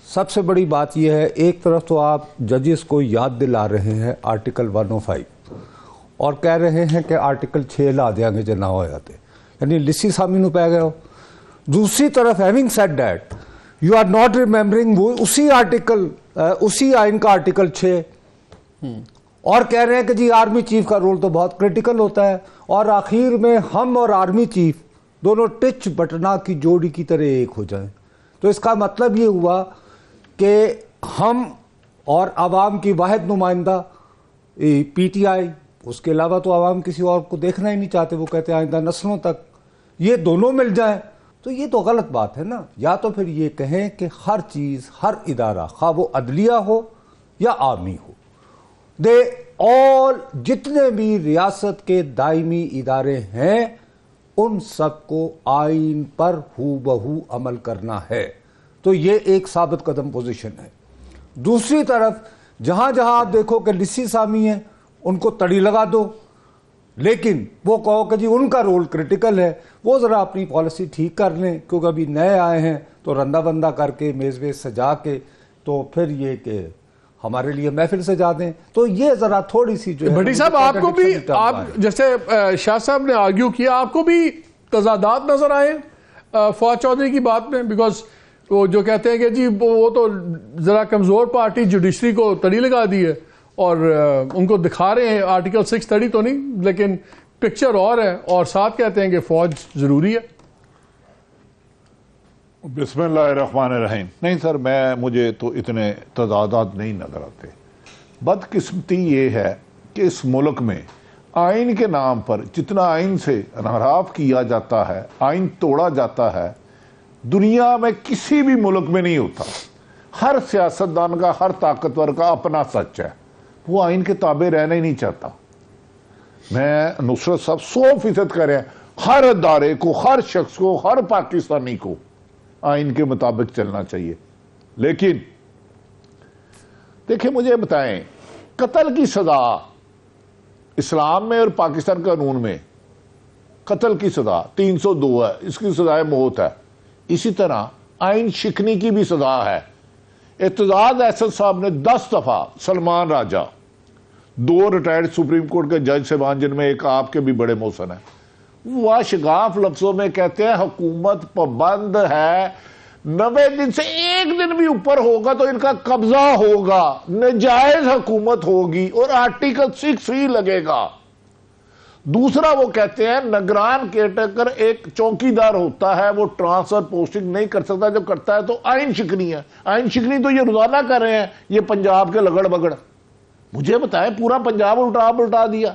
سب سے بڑی بات یہ ہے, ایک طرف تو آپ ججز کو یاد دلا رہے ہیں آرٹیکل 105 اور کہہ رہے ہیں کہ آرٹیکل 6 لا دیا گے جو نہ ہو جاتے, یعنی لسی سامی نو پہ گئے ہو. دوسری طرف having said that you are not remembering وہ اسی آئین کا آرٹیکل 6 اور کہہ رہے ہیں کہ جی آرمی چیف کا رول تو بہت کرٹیکل ہوتا ہے, اور آخر میں ہم اور آرمی چیف دونوں ٹچ بٹنا کی جوڑی کی طرح ایک ہو جائیں. تو اس کا مطلب یہ ہوا کہ ہم اور عوام کی واحد نمائندہ پی ٹی آئی اس کے علاوہ تو عوام کسی اور کو دیکھنا ہی نہیں چاہتے. وہ کہتے ہیں آئندہ نسلوں تک یہ دونوں مل جائیں. تو یہ تو غلط بات ہے نا. یا تو پھر یہ کہیں کہ ہر چیز، ہر ادارہ، خواہ وہ عدلیہ ہو یا آرمی ہو، دے آل، جتنے بھی ریاست کے دائمی ادارے ہیں ان سب کو آئین پر ہو بہو عمل کرنا ہے. تو یہ ایک ثابت قدم پوزیشن ہے. دوسری طرف جہاں جہاں آپ دیکھو کہ لسی سامی ہیں ان کو تڑی لگا دو، لیکن وہ کہو کہ جی ان کا رول کرٹیکل ہے، وہ ذرا اپنی پالیسی ٹھیک کر لیں کیونکہ ابھی نئے آئے ہیں، تو رندہ بندہ کر کے میز ویز سجا کے تو پھر یہ کہ ہمارے لیے محفل سجا دیں. تو یہ ذرا تھوڑی سی جو ہے بھٹی صاحب آپ کو بھی، آپ جیسے شاہ صاحب نے آرگیو کیا، آپ کو بھی تضادات نظر آئے فواد چودھری کی بات میں؟ بیکاز وہ جو کہتے ہیں کہ جی وہ تو ذرا کمزور پارٹی جوڈیشری کو تڑی لگا دی ہے اور ان کو دکھا رہے ہیں آرٹیکل 630 تو نہیں لیکن پکچر اور ہے، اور ساتھ کہتے ہیں کہ فوج ضروری ہے. بسم اللہ الرحمن الرحیم. نہیں سر، مجھے تو اتنے تضادات نہیں نظر آتے. بدقسمتی یہ ہے کہ اس ملک میں آئین کے نام پر جتنا آئین سے انحراف کیا جاتا ہے، آئین توڑا جاتا ہے، دنیا میں کسی بھی ملک میں نہیں ہوتا. ہر سیاستدان کا، ہر طاقتور کا اپنا سچ ہے، وہ آئین کے تابع رہنا ہی نہیں چاہتا. میں نصرت صاحب 100% کہہ رہے ہیں ہر ادارے کو، ہر شخص کو، ہر پاکستانی کو آئین کے مطابق چلنا چاہیے. لیکن دیکھیں مجھے بتائیں، قتل کی سزا اسلام میں اور پاکستان قانون میں قتل کی سزا 302 ہے، اس کی سزائے موت ہے. اسی طرح آئین شکنی کی بھی سزا ہے. اعتزاز احسن صاحب نے 10 دفعہ، سلمان راجہ، 2 ریٹائرڈ سپریم کورٹ کے جج صاحبان جن میں ایک آپ کے بھی بڑے محسن ہیں، وہ شگاف لفظوں میں کہتے ہیں حکومت پابند ہے، 90 دن سے 1 دن بھی اوپر ہوگا تو ان کا قبضہ ہوگا، ناجائز حکومت ہوگی اور آرٹیکل 6 لگے گا. دوسرا وہ کہتے ہیں نگران کیئرٹیکر ایک چوکیدار ہوتا ہے، وہ ٹرانسفر پوسٹنگ نہیں کر سکتا، جو کرتا ہے تو آئین شکنی ہے. آئین شکنی تو یہ روزانہ کر رہے ہیں یہ پنجاب کے لگڑ بگڑ. مجھے بتائیں پورا پنجاب الٹا دیا.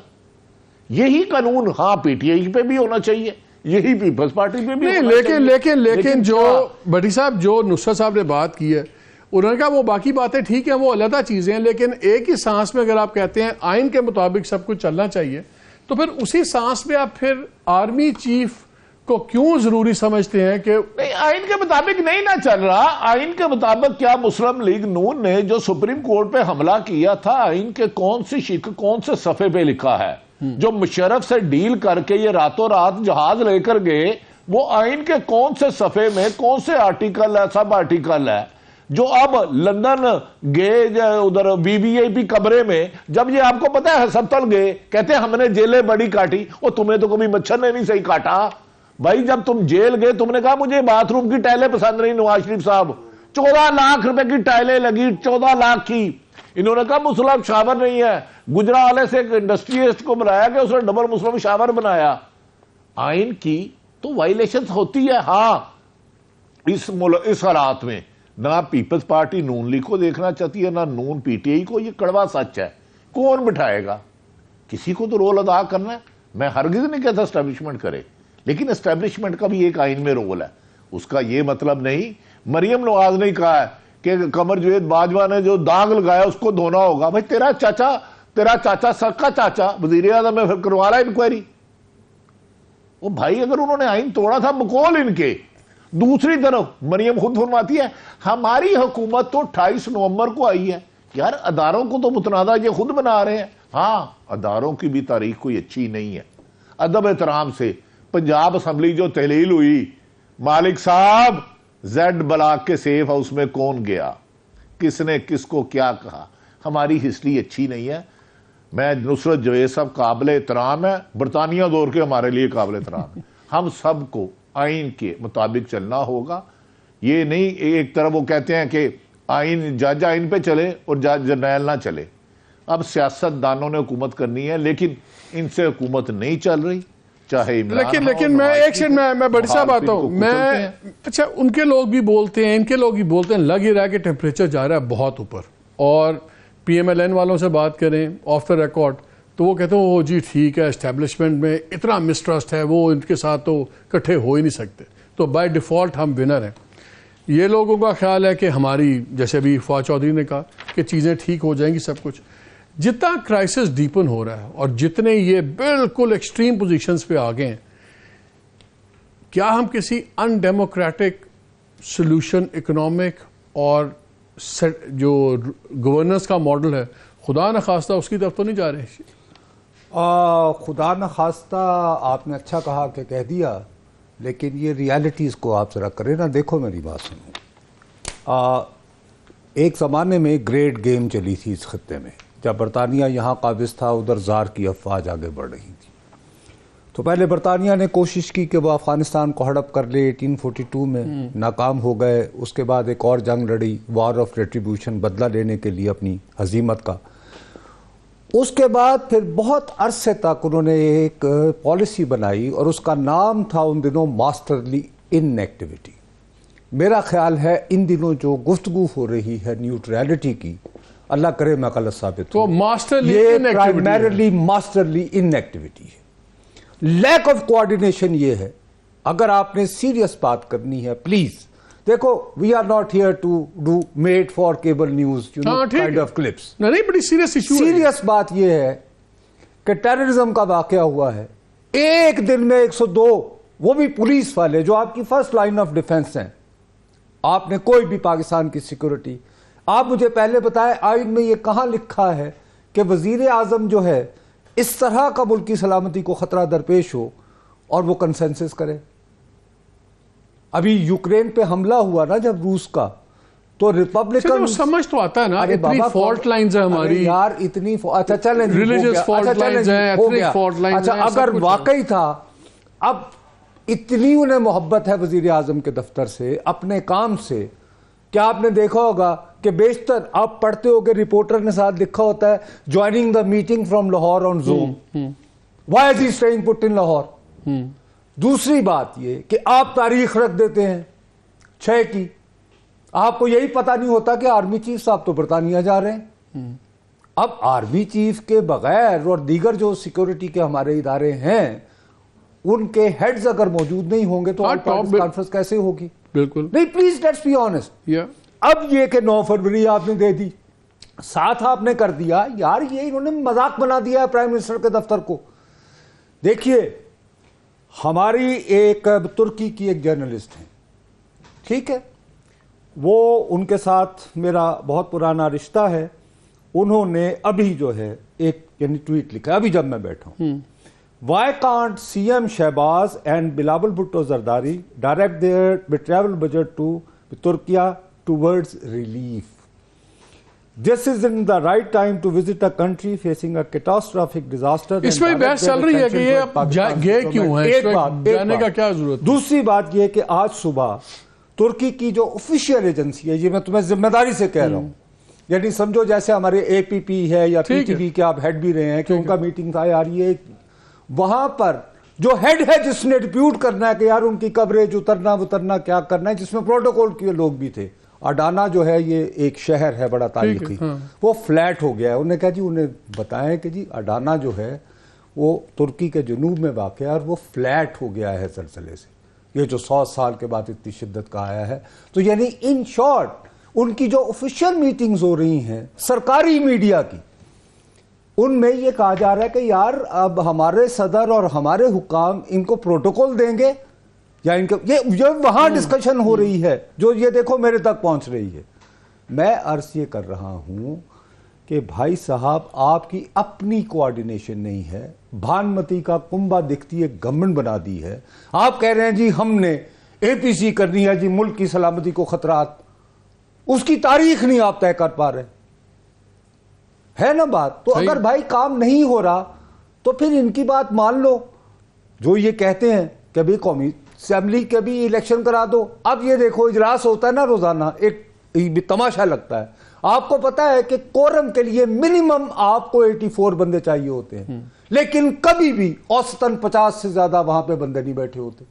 یہی قانون ہاں پی ٹی آئی پہ بھی ہونا چاہیے، یہی پیپلز پارٹی پہ بھی ہونا چاہیے. لیکن جو بھٹی صاحب، جو نصرت صاحب نے بات کی ہے، انہوں نے کہا وہ باقی باتیں ٹھیک ہیں، وہ علیحدہ چیزیں ہیں، لیکن ایک ہی سانس میں اگر آپ کہتے ہیں آئین کے مطابق سب کچھ چلنا چاہیے تو پھر اسی سانس میں آپ پھر آرمی چیف کو کیوں ضروری سمجھتے ہیں کہ نہیں آئین کے مطابق نہیں نہ چل رہا؟ آئین کے مطابق کیا مسلم لیگ نون نے جو سپریم کورٹ پہ حملہ کیا تھا، آئین کے کون سی شک کون سے صفحے پہ لکھا ہے؟ جو مشرف سے ڈیل کر کے یہ راتوں رات جہاز لے کر گئے، وہ آئین کے کون سے صفحے میں کون سے آرٹیکل ہے، سب آرٹیکل ہے؟ جو اب لندن گئے ادھر وی وی آئی پی کمرے میں، جب یہ آپ کو پتا ہے ہسپتال گئے، کہتے ہیں ہم نے جیلیں بڑی کاٹی. اور تمہیں تو کبھی مچھر نے نہیں صحیح کاٹا بھائی. جب تم جیل گئے تم نے کہا مجھے باتھ روم کی ٹائلیں پسند نہیں. نواز شریف صاحب 14 لاکھ روپے کی ٹائلیں لگی، 14 لاکھ کی. انہوں نے کہا مسلم شاور نہیں ہے. گجرالے سے ایک انڈسٹریسٹ کو بنایا کہ اس نے ڈبل مسلم شاور بنایا. آئین کی تو وائلیشن ہوتی ہے. ہاں اس حالات میں نہ پیپلز پارٹی نون لیگ کو دیکھنا چاہتی ہے، نہ نون پی ٹی آئی کو. یہ کڑوا سچ ہے. کون بٹھائے گا؟ کسی کو تو رول ادا کرنا ہے. میں ہرگز نہیں کہتا اسٹیبلشمنٹ کرے، لیکن اسٹیبلشمنٹ کا بھی ایک آئین میں رول ہے. اس کا یہ مطلب نہیں، مریم نواز نے کہا ہے کہ قمر جوید باجوہ نے جو داغ لگایا اس کو دھونا ہوگا. بھائی تیرا چاچا سب کا چاچا وزیر اعظم میں پھر کروا رہا انکوائری. وہ بھائی اگر انہوں نے آئین توڑا تھا مقول ان کے. دوسری طرف مریم خود فرماتی ہے ہماری حکومت تو 28 نومبر کو آئی ہے. یار اداروں کو تو متنازع یہ خود بنا رہے ہیں. ہاں اداروں کی بھی تاریخ کوئی اچھی نہیں ہے. ادب احترام سے پنجاب اسمبلی جو تحلیل ہوئی، مالک صاحب زیڈ بلاک کے سیف ہاؤس میں کون گیا، کس نے کس کو کیا کہا، ہماری ہسٹری اچھی نہیں ہے. میں نصرت جوید صاحب قابل احترام ہے، برطانیہ دور کے ہمارے لیے قابل احترام ہے. ہم سب کو آئین کے مطابق چلنا ہوگا. یہ نہیں ایک طرف وہ کہتے ہیں کہ آئین جج آئین پہ چلے اور جج جرنیل نہ چلے. اب سیاست دانوں نے حکومت کرنی ہے، لیکن ان سے حکومت نہیں چل رہی. چاہے لیکن میں ایک سیکنڈ میں بڑی صاحب آتا ہوں. میں اچھا ان کے لوگ بھی بولتے ہیں، ان کے لوگ بھی بولتے ہیں، لگ ہی رہا ہے کہ ٹیمپریچر جا رہا ہے بہت اوپر. اور پی ایم ایل این والوں سے بات کریں آف دا ریکارڈ تو وہ کہتے ہیں وہ جی ٹھیک ہے اسٹیبلشمنٹ میں اتنا مسٹرسٹ ہے وہ ان کے ساتھ تو اکٹھے ہو ہی نہیں سکتے تو بائی ڈیفالٹ ہم ونر ہیں. یہ لوگوں کا خیال ہے کہ ہماری جیسے ابھی فواد چودھری نے کہا کہ چیزیں ٹھیک ہو جائیں گی سب کچھ. جتنا کرائسس ڈیپن ہو رہا ہے اور جتنے یہ بالکل ایکسٹریم پوزیشنز پہ آ گئے ہیں, کیا ہم کسی ان ڈیموکریٹک سولوشن اکنامک اور جو گورننس کا ماڈل ہے خدا نخواستہ اس کی طرف تو نہیں جا رہے؟ خدا نخواستہ آپ نے اچھا کہا کہ کہہ دیا, لیکن یہ ریالٹیز کو آپ ذرا کریں نا. دیکھو میری بات سنو, ایک زمانے میں گریٹ گیم چلی تھی اس خطے میں, جب برطانیہ یہاں قابض تھا ادھر زار کی افواج آگے بڑھ رہی تھی. تو پہلے برطانیہ نے کوشش کی کہ وہ افغانستان کو ہڑپ کر لے, 1842 میں ناکام ہو گئے. اس کے بعد ایک اور جنگ لڑی, وار آف ریٹریبیوشن, بدلہ لینے کے لیے اپنی ہزیمت کا. اس کے بعد پھر بہت عرصے تک انہوں نے ایک پالیسی بنائی اور اس کا نام تھا ان دنوں ماسٹرلی ان ایکٹیویٹی. میرا خیال ہے ان دنوں جو گفتگو ہو رہی ہے نیوٹریلٹی کی, اللہ کرے میں غلط ثابت ہوں, یہ پرائمرلی ماسٹرلی ان ایکٹیویٹی ہے. لیک آف کوآرڈینیشن یہ ہے. اگر آپ نے سیریس بات کرنی ہے پلیز دیکھو, we are not here to do made for cable news kind of clips. نہیں, بڑی سیریس ایشو. سیریس بات یہ ہے کہ ٹیررزم کا واقعہ ہوا ہے, ایک دن میں 102, وہ بھی پولیس والے جو آپ کی فرسٹ لائن آف ڈیفense ہیں. آپ نے کوئی بھی پاکستان کی سیکورٹی, آپ مجھے پہلے بتائیں آئین میں یہ کہاں لکھا ہے کہ وزیر اعظم جو ہے اس طرح کا ملک کی سلامتی کو خطرہ درپیش ہو اور وہ کنسنسس کرے. ابھی یوکرین پہ حملہ ہوا نا جب روس کا, تو ریپبلکن سمجھ تو آتا ہے نا, اتنی فالٹ لائنز ہیں ہماری یار, اتنی اچھا چلیں ریلیجس فالٹ لائنز ہیں, ایتھنک فالٹ لائنز ہیں. اچھا اگر واقعی تھا, اب اتنی انہیں محبت ہے وزیر اعظم کے دفتر سے, اپنے کام سے, کیا آپ نے دیکھا ہوگا کہ بیشتر آپ پڑھتے ہو کہ رپورٹر نے ساتھ لکھا ہوتا ہے joining the meeting from Lahore on Zoom, why is he staying put in Lahore. دوسری بات یہ کہ آپ تاریخ رکھ دیتے ہیں 6 کی, آپ کو یہی پتہ نہیں ہوتا کہ آرمی چیف صاحب تو برطانیہ جا رہے ہیں. اب آرمی چیف کے بغیر اور دیگر جو سیکورٹی کے ہمارے ادارے ہیں ان کے ہیڈز اگر موجود نہیں ہوں گے تو کانفرنس کیسے ہوگی؟ بالکل نہیں, پلیز لیٹس بی آنےسٹ. اب یہ کہ 9 فروری آپ نے دے دی, ساتھ آپ نے کر دیا, یار یہ انہوں نے مذاق بنا دیا ہے پرائم منسٹر کے دفتر کو. دیکھیے ہماری ایک ترکی کی ایک جرنلسٹ ہیں, ٹھیک ہے, وہ ان کے ساتھ میرا بہت پرانا رشتہ ہے. انہوں نے ابھی جو ہے ایک یعنی ٹویٹ لکھا ابھی جب میں بیٹھا ہوں, why can't C M Shehbaz and Bilawal Bhutto Zardari direct their travel budget to Türkiye towards relief. This is in the right time to visit a country facing a catastrophic disaster. اس میں بحث چل رہی ہے کہ یہ گئے کیوں ہیں, جانے کا کیا ضرورت. دوسری بات یہ کہ آج صبح ترکی کی جو آفیشیل ایجنسی ہے, یہ میں تمہیں ذمہ داری سے کہہ رہا ہوں, یعنی سمجھو جیسے ہمارے اے پی پی ہے یا پی ٹی وی کے آپ ہیڈ بھی رہے ہیں کہ ان کا میٹنگ تھا, یار یہ وہاں پر جو ہیڈ ہے جس نے ڈپیوٹ کرنا ہے کہ یار ان کی کوریج اترنا کیا کرنا ہے, جس میں پروٹوکول کے لوگ بھی تھے. اڈانا جو ہے یہ ایک شہر ہے بڑا تاریخی, وہ فلیٹ ہو گیا ہے. انہوں نے کہا جی انہیں بتائیں کہ جی اڈانا جو ہے وہ ترکی کے جنوب میں واقع ہے اور وہ فلیٹ ہو گیا ہے زلزلے سے, یہ جو 100 سال کے بعد اتنی شدت کا آیا ہے. تو یعنی ان شارٹ ان کی جو آفیشیل میٹنگز ہو رہی ہیں سرکاری میڈیا کی, ان میں یہ کہا جا رہا ہے کہ یار اب ہمارے صدر اور ہمارے حکام ان کو پروٹوکول دیں گے یا ان کے یہ وہاں ڈسکشن ہو رہی ہے جو یہ دیکھو میرے تک پہنچ رہی ہے. میں عرض یہ کر رہا ہوں کہ بھائی صاحب آپ کی اپنی کوآرڈینیشن نہیں ہے, بھانمتی کا کنبہ دکھتی ہے گورنمنٹ بنا دی ہے. آپ کہہ رہے ہیں جی ہم نے اے پی سی کرنی ہے, جی ملک کی سلامتی کو خطرات, اس کی تاریخ نہیں آپ طے کر پا رہے, ہے نا بات. تو اگر بھائی کام نہیں ہو رہا تو پھر ان کی بات مان لو, جو یہ کہتے ہیں کہ بھی قومی اسمبلی کے بھی الیکشن کرا دو. اب یہ دیکھو اجلاس ہوتا ہے نا روزانہ, ایک تماشا لگتا ہے. آپ کو پتا ہے کہ کورم کے لیے منیمم آپ کو 84 بندے چاہیے ہوتے ہیں, لیکن کبھی بھی اوسطاً 50 سے زیادہ وہاں پہ بندے نہیں بیٹھے ہوتے.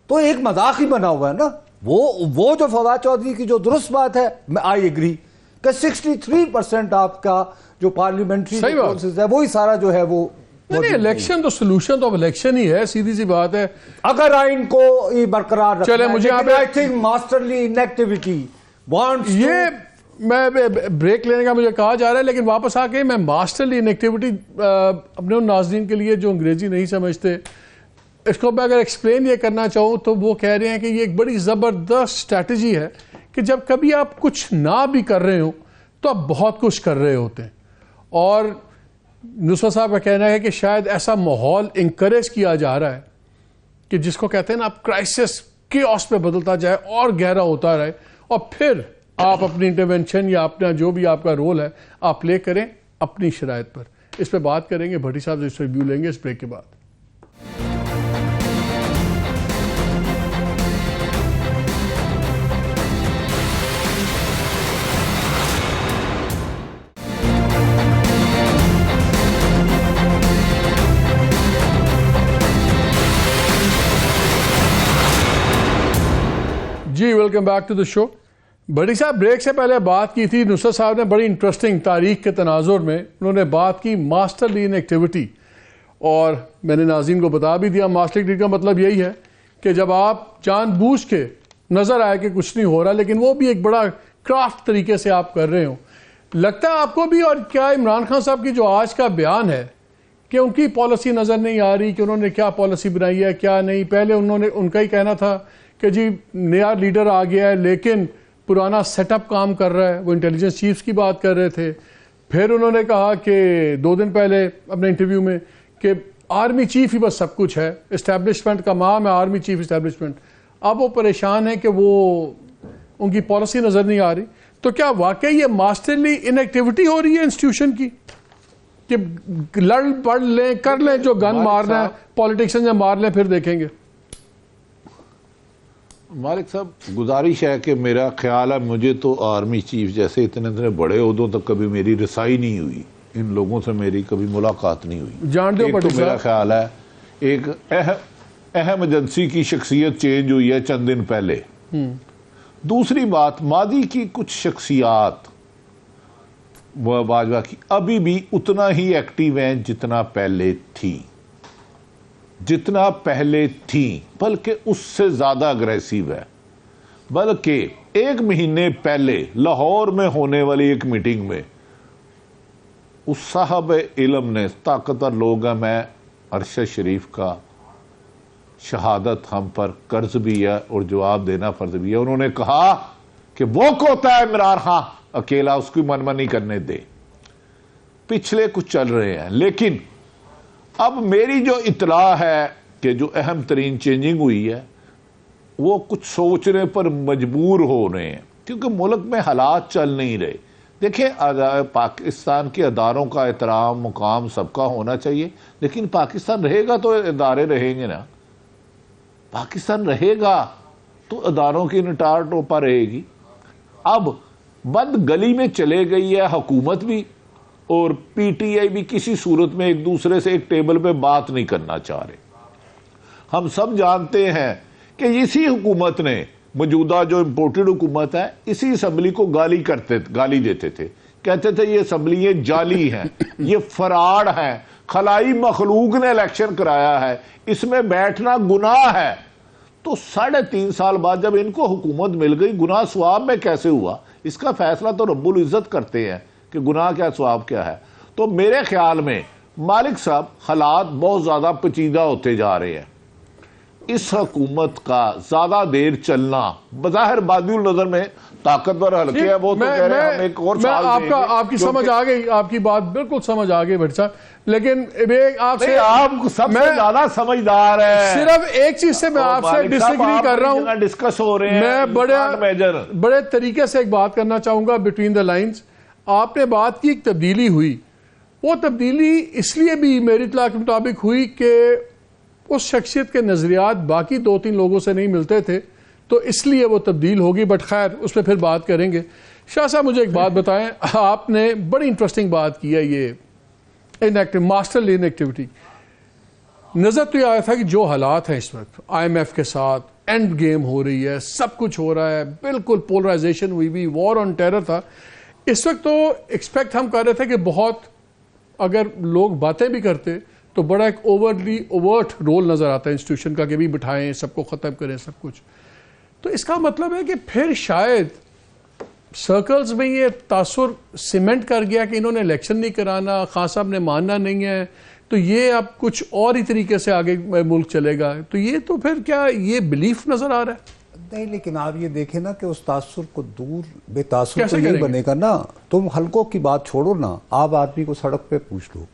تو ایک مذاق ہی بنا ہوا ہے نا. وہ جو فواد چودھری کی جو درست بات ہے, میں آئی ایگری کہ 63% آپ کا جو پارلیمنٹری فورسز ہے وہی سارا جو ہے وہ نہیں. الیکشن تو سولوشن تو الیکشن ہی ہے, سیدھی سی بات ہے. اگر آئین کو برقرار رکھنا چلے مجھے آئی تھنک ماسٹرلی انیکٹیویٹی وانٹس یہ میں بریک لینے کا مجھے کہا جا رہا ہے, لیکن واپس آ کے میں ماسٹرلی انیکٹیویٹی اپنے ان ناظرین کے لیے جو انگریزی نہیں سمجھتے, اس کو میں اگر ایکسپلین یہ کرنا چاہوں تو وہ کہہ رہے ہیں کہ یہ ایک بڑی زبردست اسٹریٹجی ہے کہ جب کبھی آپ کچھ نہ بھی کر رہے ہوں تو آپ بہت کچھ کر رہے ہوتے ہیں. اور نصرت صاحب کا کہنا ہے کہ شاید ایسا ماحول انکریج کیا جا رہا ہے کہ جس کو کہتے ہیں نا آپ کرائسس کیوس پہ بدلتا جائے اور گہرا ہوتا رہے, اور پھر آپ اپنی انٹرونشن یا اپنا جو بھی آپ کا رول ہے آپ پلے کریں اپنی شرائط پر. اس پہ بات کریں گے, بھٹی صاحب سے اس ریویو لیں گے اس بریک کے بعد. جی ویلکم بیک ٹو دا شو. بھٹی صاحب بریک سے پہلے بات کی تھی, نصرت صاحب نے بڑی انٹرسٹنگ تاریخ کے تناظر میں انہوں نے بات کی ماسٹرلی انیکٹیویٹی, اور میں نے ناظرین کو بتا بھی دیا ماسٹرلی انیکٹیویٹی کا مطلب یہی ہے کہ جب آپ جان بوجھ کے نظر آئے کہ کچھ نہیں ہو رہا لیکن وہ بھی ایک بڑا کرافٹ طریقے سے آپ کر رہے ہوں. لگتا ہے آپ کو بھی, اور کیا عمران خان صاحب کی جو آج کا بیان ہے کہ ان کی پالیسی نظر نہیں آ رہی کہ انہوں نے کیا پالیسی بنائی ہے کیا نہیں. پہلے ان کا ہی کہنا تھا کہ جی نیا لیڈر آ گیا ہے لیکن پرانا سیٹ اپ کام کر رہا ہے, وہ انٹیلیجنس چیفز کی بات کر رہے تھے. پھر انہوں نے کہا کہ 2 دن پہلے اپنے انٹرویو میں کہ آرمی چیف ہی بس سب کچھ ہے, اسٹیبلشمنٹ کا نام ہے آرمی چیف اسٹیبلشمنٹ. اب وہ پریشان ہیں کہ وہ ان کی پالیسی نظر نہیں آ رہی. تو کیا واقعی یہ ماسٹرلی انیکٹیویٹی ہو رہی ہے انسٹیٹیوشن کی کہ لڑ پڑھ لیں کر لیں جو گن مارنا ہے پالیٹیشن سے مار لیں پھر دیکھیں گے؟ مالک صاحب گزارش ہے کہ میرا خیال ہے مجھے تو آرمی چیف جیسے اتنے بڑے عہدوں تک کبھی میری رسائی نہیں ہوئی, ان لوگوں سے میری کبھی ملاقات نہیں ہوئی. جان دو تو میرا خیال ہے ایک اہم ایجنسی کی شخصیت چینج ہوئی ہے چند دن پہلے. دوسری بات, ماضی کی کچھ شخصیات باجوہ کی ابھی بھی اتنا ہی ایکٹیو ہیں جتنا پہلے تھی, بلکہ اس سے زیادہ اگریسیو ہے. بلکہ 1 مہینے پہلے لاہور میں ہونے والی ایک میٹنگ میں اس صاحب علم نے, طاقتور لوگ ہیں, میں ارشد شریف کا شہادت ہم پر قرض بھی ہے اور جواب دینا فرض بھی ہے, انہوں نے کہا کہ وہ کوتا ہے عمران خان اکیلا, اس کی منمانی کرنے دے. پچھلے کچھ چل رہے ہیں, لیکن اب میری جو اطلاع ہے کہ جو اہم ترین چینجنگ ہوئی ہے وہ کچھ سوچنے پر مجبور ہو رہے ہیں کیونکہ ملک میں حالات چل نہیں رہے. دیکھیں پاکستان کے اداروں کا احترام مقام سب کا ہونا چاہیے, لیکن پاکستان رہے گا تو ادارے رہیں گے نا, پاکستان رہے گا تو اداروں کی نٹار ٹوپا رہے گی. اب بد گلی میں چلے گئی ہے حکومت بھی اور پی ٹی آئی بھی کسی صورت میں ایک دوسرے سے ایک ٹیبل پہ بات نہیں کرنا چاہ رہے. ہم سب جانتے ہیں کہ اسی حکومت نے, موجودہ جو امپورٹڈ حکومت ہے, اسی اسمبلی کو گالی دیتے تھے, کہتے تھے یہ اسمبلی جعلی ہیں, یہ فراڈ ہیں, خلائی مخلوق نے الیکشن کرایا ہے, اس میں بیٹھنا گناہ ہے. تو 3.5 سال بعد جب ان کو حکومت مل گئی, گناہ ثواب میں کیسے ہوا اس کا فیصلہ تو رب العزت کرتے ہیں کہ گناہ کیا ثواب کیا ہے. تو میرے خیال میں مالک صاحب حالات بہت زیادہ پیچیدہ ہوتے جا رہے ہیں. اس حکومت کا زیادہ دیر چلنا بظاہر بادی النظر میں طاقتور حلقے ہیں, وہ تو کہہ رہے ہیں ہم ایک اور سال دیں گے. آپ کی سمجھ آ گئی, آپ کی بات بالکل سمجھ آ گئی بھٹ صاحب, لیکن آپ سے آپ سب سے زیادہ سمجھدار ہیں. صرف ایک چیز سے میں آپ سے ڈس ایگری کر رہا ہوں, ڈسکس ہو رہے ہیں, میں بڑے طریقے سے ایک بات کرنا چاہوں گا بٹوین دا لائنز. آپ نے بات کی ایک تبدیلی ہوئی, وہ تبدیلی اس لیے بھی میری اطلاع کے مطابق ہوئی کہ اس شخصیت کے نظریات باقی 2-3 لوگوں سے نہیں ملتے تھے تو اس لیے وہ تبدیل ہوگی, بٹ خیر اس پہ پھر بات کریں گے. شاہ صاحب مجھے ایک بات بتائیں, آپ نے بڑی انٹرسٹنگ بات کی ہے یہ ماسٹرلی انیکٹیویٹی. نظر تو یہ آیا تھا کہ جو حالات ہیں اس وقت IMF کے ساتھ, اینڈ گیم ہو رہی ہے, سب کچھ ہو رہا ہے, بالکل پولرائزیشن ہوئی بھی, وار آن ٹیرر تھا. اس وقت تو ایکسپیکٹ ہم کر رہے تھے کہ بہت اگر لوگ باتیں بھی کرتے تو بڑا ایک اوورٹ رول نظر آتا ہے انسٹیٹیوشن کا کہ بھی بٹھائیں سب کو ختم کریں سب کچھ. تو اس کا مطلب ہے کہ پھر شاید سرکلز میں یہ تاثر سیمنٹ کر گیا کہ انہوں نے الیکشن نہیں کرانا, خان صاحب نے ماننا نہیں ہے, تو یہ اب کچھ اور ہی طریقے سے آگے ملک چلے گا. تو یہ تو پھر کیا یہ بلیف نظر آ رہا ہے؟ نہیں, لیکن آپ یہ دیکھیں نا کہ اس تاثر کو دور بے تاثر تو نہیں بنے گا نا. تم حلقوں کی بات چھوڑو نا, آپ آدمی کو سڑک پہ پوچھ لو.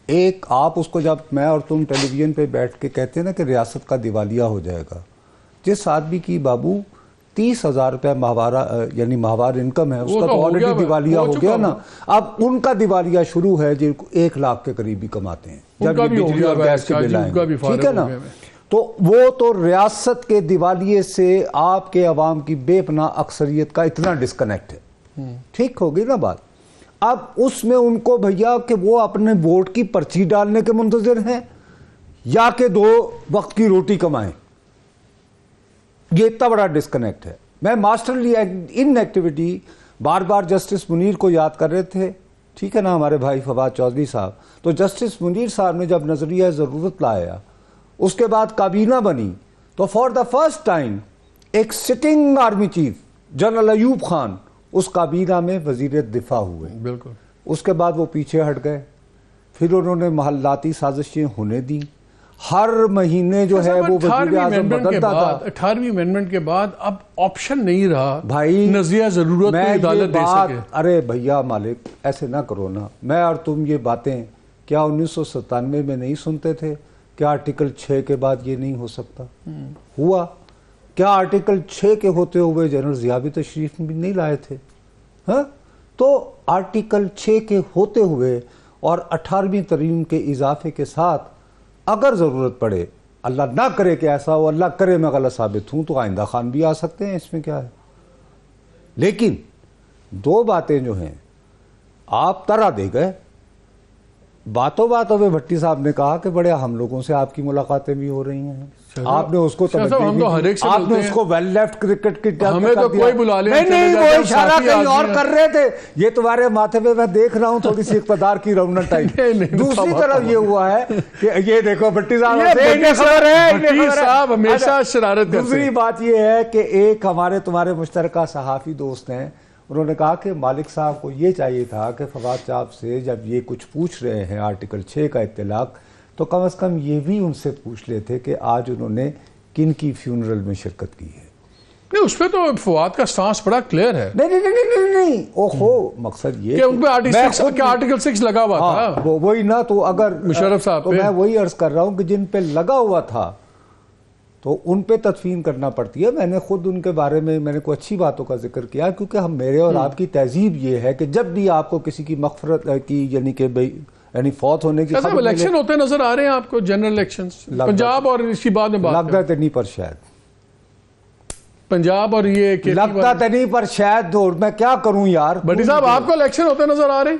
ایک آپ اس کو جب میں اور تم ٹیلی ویژن پہ بیٹھ کے کہتے ہیں نا کہ ریاست کا دیوالیہ ہو جائے گا, جس آدمی کی بابو 30,000 روپے ماہوارہ یعنی ماہوار انکم ہے اس کا تو آلریڈی دیوالیہ ہو گیا نا. اب ان کا دیوالیہ شروع ہے جن کو 1 لاکھ کے قریب بھی کماتے ہیں جب یہ بجلی اور گیس کے بل آئیں گے, ٹھیک ہے نا. تو وہ تو ریاست کے دیوالیے سے آپ کے عوام کی بے پناہ اکثریت کا اتنا ڈسکنیکٹ ہے, ٹھیک ہوگی نا بات. اب اس میں ان کو بھیا کہ وہ اپنے ووٹ کی پرچی ڈالنے کے منتظر ہیں یا کہ 2 وقت کی روٹی کمائیں, یہ اتنا بڑا ڈسکنیکٹ ہے. میں ماسٹرلی ان ایکٹیویٹی بار بار جسٹس منیر کو یاد کر رہے تھے, ٹھیک ہے نا, ہمارے بھائی فواد چودھری صاحب. تو جسٹس منیر صاحب نے جب نظریہ ضرورت لایا, اس کے بعد کابینہ بنی, تو فار دا فرسٹ ٹائم ایک sitting army chief general Ayub Khan اس کابینہ میں وزیر دفاع ہوئے. بالکل. اس کے بعد وہ پیچھے ہٹ گئے, پھر انہوں نے محلاتی سازشیں ہونے دیں, ہر مہینے جو ہے وہ وزیر اعظم بدلتا تھا. 18ویں امینڈمنٹ کے بعد اب آپشن نہیں رہا بھائی نظریہ ضرورت کو عدالت دے سکے. ارے بھیا مالک ایسے نہ کرو نا, میں اور تم یہ باتیں کیا 1997 میں نہیں سنتے تھے؟ کیا آرٹیکل 6 کے بعد یہ نہیں ہو سکتا؟ ہوا. کیا آرٹیکل 6 کے ہوتے ہوئے جنرل ضیاء بھی تشریف بھی نہیں لائے تھے؟ ہاں, تو آرٹیکل 6 کے ہوتے ہوئے اور 18ویں ترمیم کے اضافے کے ساتھ اگر ضرورت پڑے, اللہ نہ کرے کہ ایسا ہو, اللہ کرے میں غلط ثابت ہوں, تو آئندہ خان بھی آ سکتے ہیں, اس میں کیا ہے. لیکن 2 باتیں جو ہیں آپ طرح دے گئے. باتوں میں بھٹی صاحب نے کہا کہ بڑے ہم لوگوں سے آپ کی ملاقاتیں بھی ہو رہی ہیں, آپ نے اس کو آپ نے اس کو ویل لیفٹ کرکٹ کی ہمیں تو کوئی بلا لے. نہیں, وہ اشارہ کہیں اور کر رہے تھے. یہ تمہارے ماتھے پہ میں دیکھ رہا ہوں تھوڑی سی اقتدار کی رونق ٹائپ. دوسری طرف یہ ہوا ہے کہ یہ دیکھو بھٹی صاحب ہمیشہ شرارت. دوسری بات یہ ہے کہ ایک ہمارے تمہارے مشترکہ صحافی دوست ہیں, انہوں نے کہا کہ مالک صاحب کو یہ چاہیے تھا کہ فواد صاحب سے جب یہ کچھ پوچھ رہے ہیں آرٹیکل 6 کا اطلاق, تو کم از کم یہ بھی ان سے پوچھ لیتے کہ آج انہوں نے کن کی فیونرل میں شرکت کی ہے. نہیں, اس پہ تو فواد کا سٹانس بڑا کلیئر ہے. نہیں, اوہو, مقصد یہ کہ ان پہ آرٹیکل 6 لگا ہوا تھا. وہی نا, تو اگر مشرف صاحب تو میں وہی عرض کر رہا ہوں کہ جن پہ لگا ہوا تھا تو ان پہ تدفین کرنا پڑتی ہے. میں نے خود ان کے بارے میں نے کوئی اچھی باتوں کا ذکر کیا, کیونکہ ہم میرے اور آپ کی تہذیب یہ ہے کہ جب بھی آپ کو کسی کی مغفرت کی یعنی فوت ہونے کی خبر الیکشن ہوتے نظر آ رہے ہیں آپ کو, جنرل الیکشنز پنجاب اور اس کی بعد میں لگتا ہے نہیں, پر شاید پنجاب اور یہ لگتا ہے نہیں, پر شاید میں کیا کروں یار. بھٹی صاحب آپ کو الیکشن ہوتے نظر آ رہے ہیں؟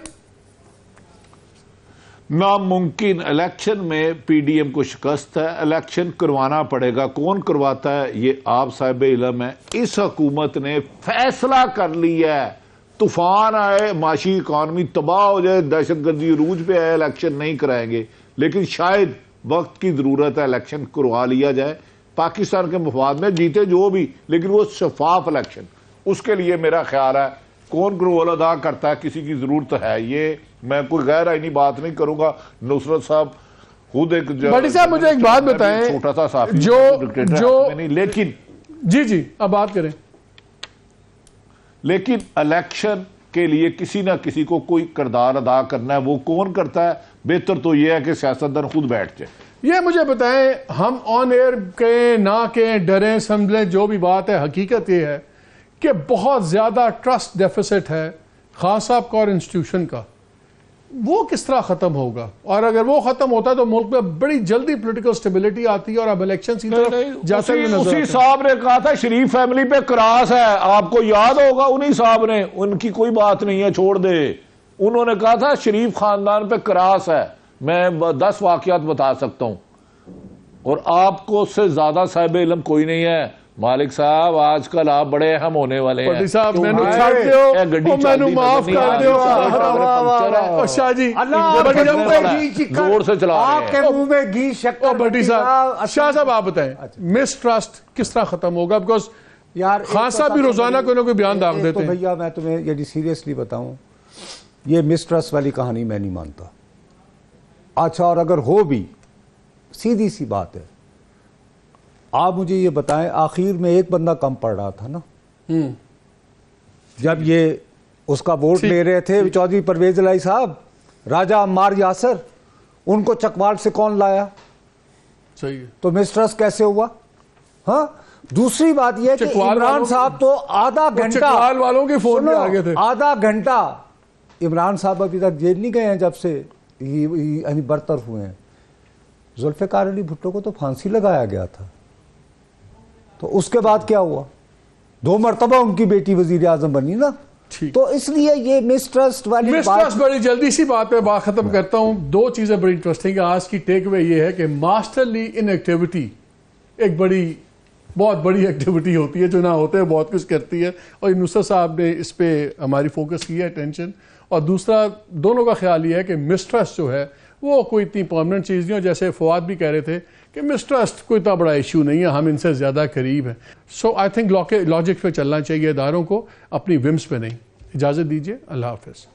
ناممکن. الیکشن میں پی ڈی ایم کو شکست ہے, الیکشن کروانا پڑے گا. کون کرواتا ہے یہ آپ صاحب علم ہے. اس حکومت نے فیصلہ کر لیا ہے, طوفان آئے, معاشی اکانومی تباہ ہو جائے, دہشت گردی عروج پہ آئے, الیکشن نہیں کرائیں گے, لیکن شاید وقت کی ضرورت ہے, الیکشن کروا لیا جائے. پاکستان کے مفاد میں جیتے جو بھی, لیکن وہ شفاف الیکشن. اس کے لیے میرا خیال ہے کون رول ادا کرتا ہے, کسی کی ضرورت ہے. یہ میں کوئی غیر آئینی بات نہیں کروں گا. نصرت صاحب خود ایک بھٹی صاحب مجھے ایک بات بتائیں, چھوٹا سا صحافی جو لیکن جی اب بات کریں. لیکن الیکشن کے لیے کسی نہ کسی کو کوئی کردار ادا کرنا ہے. وہ کون کرتا ہے؟ بہتر تو یہ ہے کہ سیاستدان خود بیٹھ جائے. یہ مجھے بتائیں, ہم آن ایئر کہیں نہ کہیں, ڈریں سمجھیں, جو بھی بات ہے, حقیقت یہ ہے کہ بہت زیادہ ٹرسٹ ڈیفیسٹ ہے خان صاحب کا اور انسٹیٹیوشن کا. وہ کس طرح ختم ہوگا؟ اور اگر وہ ختم ہوتا ہے تو ملک میں بڑی جلدی پولیٹیکل سٹیبلٹی آتی ہے اور اب الیکشن کی طرف جاتے ہوئے نظر اسی صاحب نے کہا تھا شریف فیملی پہ کراس ہے, آپ کو یاد ہوگا. انہی صاحب نے, ان کی کوئی بات نہیں ہے, چھوڑ دے. انہوں نے کہا تھا شریف خاندان پہ کراس ہے. میں 10 واقعات بتا سکتا ہوں, اور آپ کو اس سے زیادہ صاحب علم کوئی نہیں ہے. مالک صاحب آج کل آپ بڑے اہم ہونے والے ہیں. بھٹی صاحب مینو چھڑ دیو اور مینو معاف کر دیو. اور شاہ جی زور سے چلا آپ کے منہ میں گھی شکر. بھٹی صاحب شاہ صاحب آپ بتائیں مس ٹرسٹ کس طرح ختم ہوگا؟ بیکاز یار خان صاحب بھی روزانہ کوئی نہ کوئی بیان داغ دیتے ہیں. بھیا میں تمہیں یعنی سیریسلی بتاؤں یہ مس ٹرسٹ والی کہانی میں نہیں مانتا. اچھا اور اگر ہو بھی سیدھی سی بات ہے آپ مجھے یہ بتائیں آخر میں ایک بندہ کم پڑ رہا تھا نا جب یہ اس کا ووٹ لے رہے تھے چودھری پرویز الہی صاحب راجہ عمار یاسر ان کو چکواٹ سے کون لایا؟ صحیح ہے. تو مس ٹرسٹ کیسے ہوا؟ ہاں دوسری بات یہ کہ عمران صاحب تو آدھا گھنٹہ چکوال والوں کے فون میں آگے تھے آدھا گھنٹہ عمران صاحب ابھی تک جیل نہیں گئے ہیں جب سے یعنی برطرف ہوئے ہیں. ذوالفقار علی بھٹو کو تو پھانسی لگایا گیا تھا تو اس کے بعد کیا ہوا؟ 2 مرتبہ ان کی بیٹی وزیر اعظم بنی نا. تو اس لیے یہ مس ٹرسٹ والی بات بڑی جلدی سی بات پہ بات ختم کرتا ہوں. 2 چیزیں بڑی انٹرسٹنگ ہیں. آج کی ٹیک اوے یہ ہے کہ ماسٹرلی ان ایکٹیویٹی ایک بہت بڑی ایکٹیویٹی ہوتی ہے جو نہ ہوتے ہیں بہت کچھ کرتی ہے اور نصرت صاحب نے اس پہ ہماری فوکس کی ہے اٹینشن. اور دوسرا دونوں کا خیال یہ ہے کہ مسٹرسٹ جو ہے وہ کوئی اتنی پرماننٹ چیز نہیں. اور جیسے فواد بھی کہہ رہے تھے کہ مسٹرسٹ کوئی اتنا بڑا ایشو نہیں ہے, ہم ان سے زیادہ قریب ہیں. سو آئی تھنک لاجک پہ چلنا چاہیے اداروں کو, اپنی ومس پہ نہیں. اجازت دیجیے, اللہ حافظ.